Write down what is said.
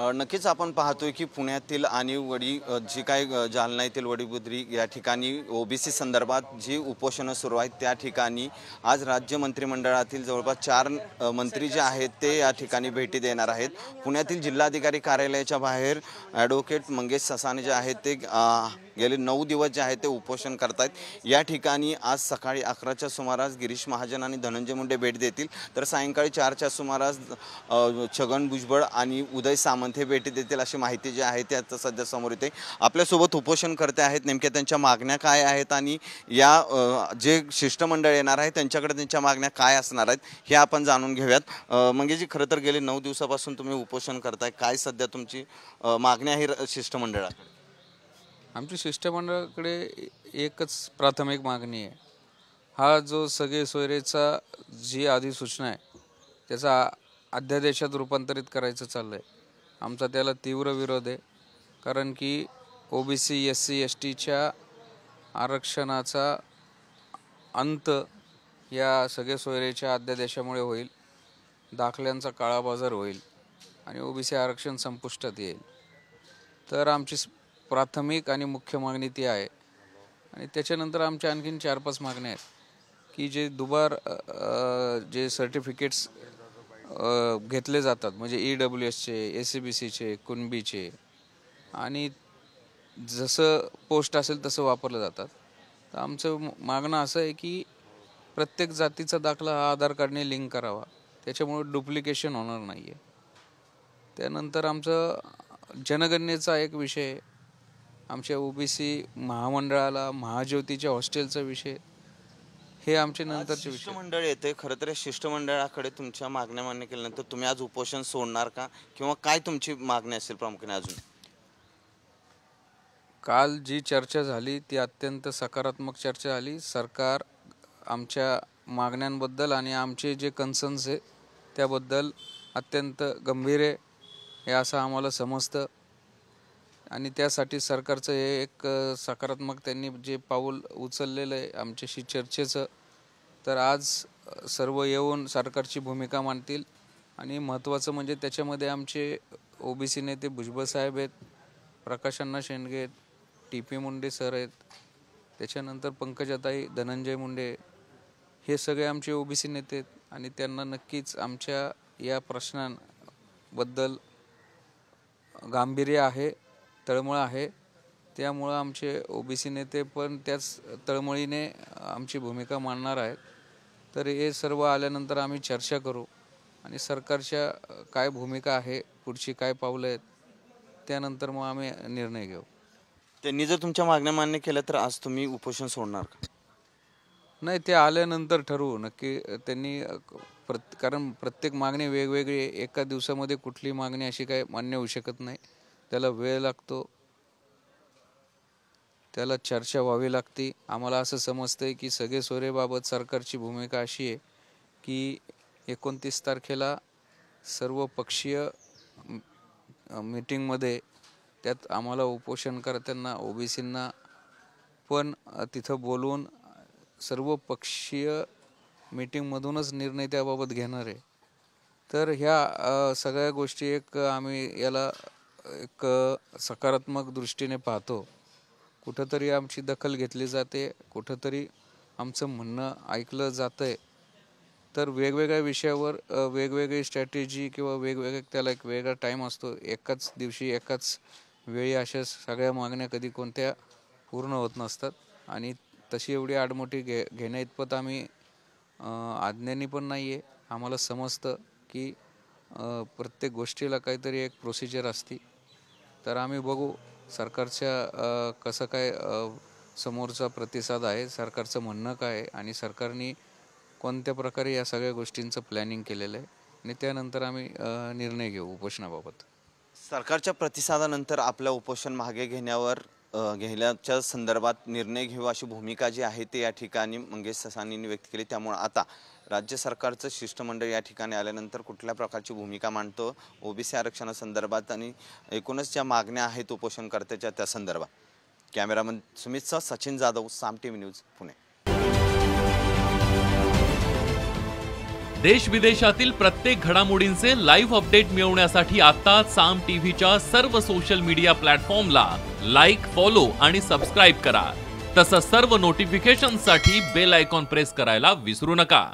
नक्कीच आपण पाहतोय की पुण्यातील आणि जी काही जालना येथील वडीबुद्री या ठिकाणी ओबीसी संदर्भात जी उपोषणं सुरू आहेत त्या ठिकाणी आज राज्य मंत्रिमंडळातील जवळपास 4 मंत्री जे आहेत ते या ठिकाणी भेटी देणार आहेत। पुण्यातील जिल्हाधिकारी कार्यालयाच्या बाहेर ॲडव्होकेट मंगेश ससाने जे आहेत ते गेले 9 दिवस जे आहेत ते उपोषण करतायत। या ठिकाणी आज सकाळी 11च्या सुमारास गिरीश महाजन आणि धनंजय मुंडे भेट देतील, तर सायंकाळी 4च्या सुमारास छगन भुजबळ आणि उदय सामंत हे भेटी देतील अशी माहिती जी आहे ती आता सध्या समोर येते। आपल्यासोबत उपोषणकर्ते आहेत, नेमक्या त्यांच्या मागण्या काय आहेत आणि या जे शिष्टमंडळ येणार आहे त्यांच्याकडे त्यांच्या मागण्या काय असणार आहेत हे आपण जाणून घेऊयात। मंगेशजी, खरं तर गेले 9 दिवसापासून तुम्ही उपोषण करताय, काय सध्या तुमची मागणी आहे शिष्टमंडळाकडे? आमची शिष्टमंडळाकडे एकच प्राथमिक मागणी आहे। हा जो सगळे सोयरेचा जी अधिसूचना आहे त्याचा अध्यादेशात रूपांतरित करायचं चाललं आहे। आमचा त्याला तीव्र विरोध आहे, कारण की ओबीसी SC STच्या आरक्षणाचा अंत या सगळे सोयरेच्या अध्यादेशामुळे होईल, दाखल्यांचा काळाबाजार होईल आणि ओबीसी आरक्षण संपुष्टात येईल। तर आमची प्राथमिक आणि मुख्य मागणी ती आहे। आणि त्याच्यानंतर आमच्या आणखीन 4-5 मागण्या आहेत की जे दुबार जे सर्टिफिकेट्स घेतले जातात, म्हणजे EWSचे, ACBCचे, कुणबीचे, आणि जसं पोस्ट असेल तसं वापरलं जातात। तर आमचं मागणं असं आहे की प्रत्येक जातीचा दाखला हा आधार कार्डने लिंक करावा, त्याच्यामुळे डुप्लिकेशन होणार नाही आहे। त्यानंतर आमचं जनगणनेचा एक विषय आहे, आमच्या ओबीसी महामंडळाला महाज्योतीच्या हॉस्टेलचा विषय, हे आमचे नंतरचे विषय। शिष्टमंडळ येते, खरं तर शिष्टमंडळाकडे तुमच्या मागण्या मान्य केल्यानंतर तुम्ही आज उपोषण सोडणार का, किंवा काय तुमची मागणी असेल प्रामुख्याने? अजून काल जी चर्चा झाली ती अत्यंत सकारात्मक चर्चा झाली। सरकार आमच्या मागण्यांबद्दल आणि आमचे जे कन्सर्न्स आहे त्याबद्दल अत्यंत गंभीर आहे हे असं आम्हाला समजतं, आणि त्यासाठी सरकारचं हे एक सकारात्मक त्यांनी जे पाऊल उचललेलं आहे आमच्याशी चर्चेचं, तर आज सर्व येऊन सरकारची भूमिका मांडतील। आणि महत्त्वाचं म्हणजे त्याच्यामध्ये आमचे ओबीसी नेते भुजबळ साहेब आहेत, प्रकाश अण्णा शेंडगे आहेत, TP मुंडे सर आहेत, त्याच्यानंतर पंकजाताई, धनंजय मुंडे, हे सगळे आमचे ओबीसी नेते आहेत आणि त्यांना नक्कीच आमच्या या प्रश्नांबद्दल गांभीर्य आहे, तळमळ आहे। त्यामुळं आमचे ओबीसी नेते पण त्याच तळमळीने आमची भूमिका मांडणार आहेत। तर हे सर्व आल्यानंतर आम्ही चर्चा करू आणि सरकारच्या काय भूमिका आहे, पुढची काय पावलं आहेत, त्यानंतर मग आम्ही निर्णय घेऊ। त्यांनी जर तुमच्या मागण्या मान्य केल्या तर आज तुम्ही उपोषण सोडणार का? नाही, ते आल्यानंतर ठरवू नक्की। त्यांनी कारण प्रत्येक मागणी वेगवेगळी, एका दिवसामध्ये कुठली मागणी अशी काय मान्य होऊ शकत नाही, त्याला वेळ लागतो, त्याला चर्चा व्हावी लागते। आम्हाला असं समजतंय की सगळे सोयरेबाबत सरकारची भूमिका अशी आहे की 29 तारखेला सर्व पक्षीय मीटिंगमध्ये त्यात आम्हाला उपोषणकर्त्यांना, ओबीसींना पण तिथं बोलवून सर्व पक्षीय मीटिंगमधूनच निर्णय त्याबाबत घेणार आहे। तर ह्या सगळ्या गोष्टी एक आम्ही याला एक सकारात्मक दृष्टीने पाहतो। कुठंतरी आमची दखल घेतली जाते, कुठंतरी आमचं म्हणणं ऐकलं जातं आहे। तर वेगवेगळ्या विषयावर वेगवेगळी स्ट्रॅटेजी किंवा वेगवेगळे त्याला एक वेगळा टाईम असतो, एकाच दिवशी एकाच वेळी अशा सगळ्या मागण्या कधी कोणत्या पूर्ण होत नसतात, आणि तशी एवढी आडमोठी घेण्या इतपत आम्ही अज्ञानी पण नाही आहे। आम्हाला समजतं की प्रत्येक गोष्टीला काहीतरी एक प्रोसिजर असते। तर आम्ही बघू सरकारच्या कसं काय समोरचा प्रतिसाद आहे, सरकारचं म्हणणं काय आहे आणि सरकारने कोणत्या प्रकारे या सगळ्या गोष्टींचं प्लॅनिंग केलेलं आहे, आणि त्यानंतर आम्ही निर्णय घेऊ उपोषणाबाबत। सरकारच्या प्रतिसादानंतर आपलं उपोषण मागे घेण्याच्या संदर्भात निर्णय घेऊ अशी भूमिका जी आहे ते या ठिकाणी मंगेश ससानींनी व्यक्त केली। त्यामुळे आता राज्य सरकारचं शिष्टमंडळ या ठिकाणी आल्यानंतर कुठल्या प्रकारची भूमिका मांडतो ओबीसी आरक्षणासंदर्भात आणि एकूणच ज्या मागण्या आहेत उपोषणकर्त्याच्या त्या संदर्भात। कॅमेरामन सुमितसह सचिन जाधव, साम टीव्ही न्यूज, पुणे। देश विदेशातील प्रत्येक घडामोडींचे लाईव्ह अपडेट मिळवण्यासाठी आता साम टीव्हीच्या सर्व सोशल मीडिया प्लॅटफॉर्मला लाईक, फॉलो आणि सबस्क्राईब करा. तसंच सर्व नोटिफिकेशनसाठी बेल आयकॉन प्रेस करायला विसरू नका.